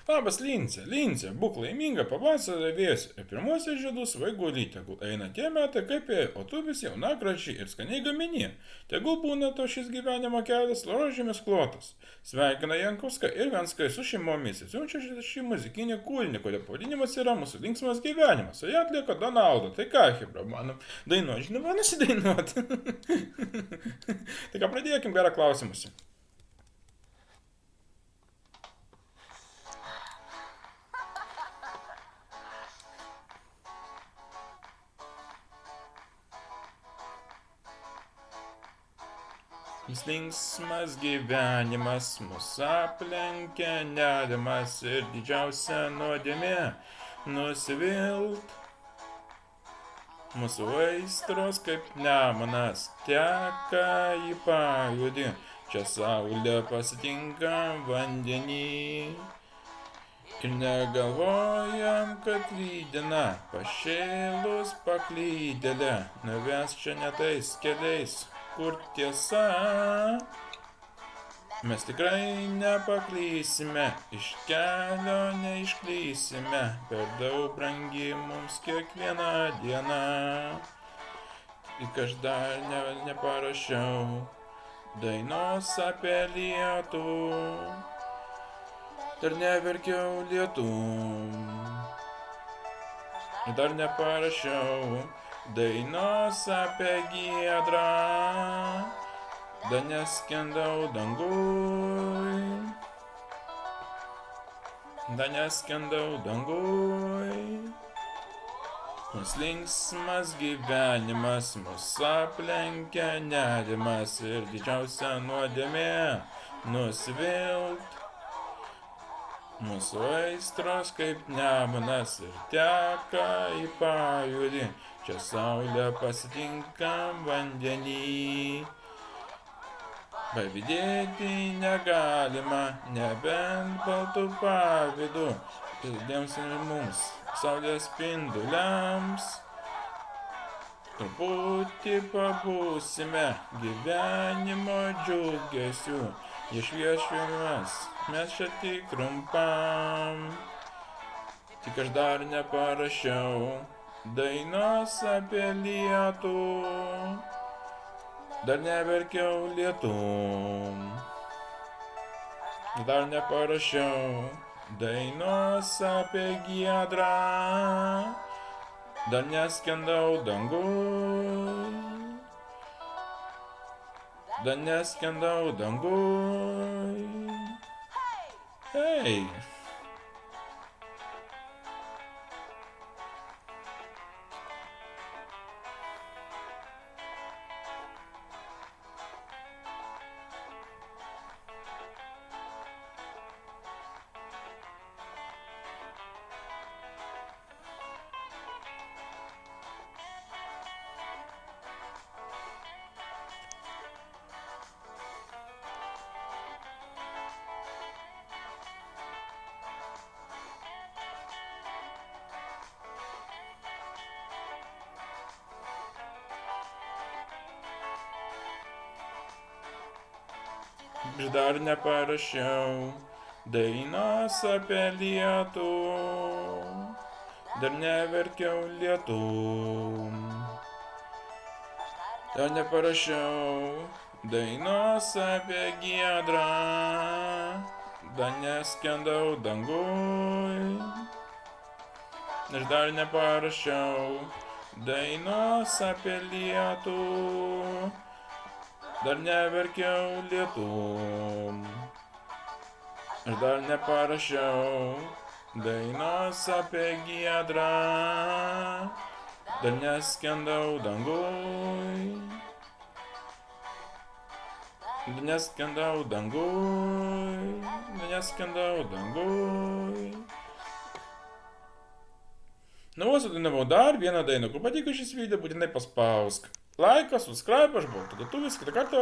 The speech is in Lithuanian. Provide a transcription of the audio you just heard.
Labas, Lince, būk laiminga, pavasario vėjas ir pirmosios žiedus vaigulį, tegul eina tie metai kaip jie, o tu vis jauna graži ir skaniai gamini. Tegul būna to šis gyvenimo kelias rožėmis klotas. Sveikina Jankovska ir Venskai su šeimomis, siunčia šį muzikinį kūrinį, kurio pavadinimas yra mūsų linksmas gyvenimas, o ją atlieka Donaldo. Tai ką, Hebra, mano dainuoju, žinoma, nusidainuoti. Tai ką, pradėkim gerą klausimus. Linksmas gyvenimas mūsų aplenkia nerimas ir didžiausia nuodėmė nusivilt. Mūsų aistros kaip nemunas teka į pajūdį, čia saulė pasitinka vandenį. Ir negalvojam, kad rytdiena pašėlus paklydėlė nuves čia ne tais keliais, kur tiesa. Mes tikrai nepaklysime, iš kelio neišklysime, per daug brangi mums kiekviena diena. Tik aš dar neparašiau dainos apie lietų, dar neverkiau lietum. Dar neparašiau dainos apie giedrą, dar neskendau danguj. Dar neskendau danguj. Mūsų linksmas gyvenimas, mūsų aplenkia nerimas ir didžiausia nuodėmė nusivilt. Mūsų aistros kaip nemunas ir teka į pajūdį, čia saulė pasitinka vandenį. Pavydėti negalima, nebent baltų pavydu, piliems ir mums, saulės spinduliams. Truputį pabūsime gyvenimo džiugesių, jie šviešiumas, mes čia tik trumpam. Tik aš dar neparašiau dainos apie lietų, dar neverkiau lietum. Dar neparašiau dainos apie giedrą, dar neskendau danguj. Dar neskendau danguj. Hei! Aš dar neparašiau dainos apie lietų, dar neverkiau lietum. Dar neparašiau dainos apie giedrą, dar neskendau danguj. Aš dar neparašiau dainos apie lietų, dar neverkiau lietum. Aš dar neparašiau dainos apie giedrą, dar neskendau danguj. Dar neskendau danguj, dar neskendau danguj. Nu, o sudainavau dar vieną dainą, kur patiko šis video, būtinai paspausk laiką, subscribe, aš buvau lietuvis, kitą kartą.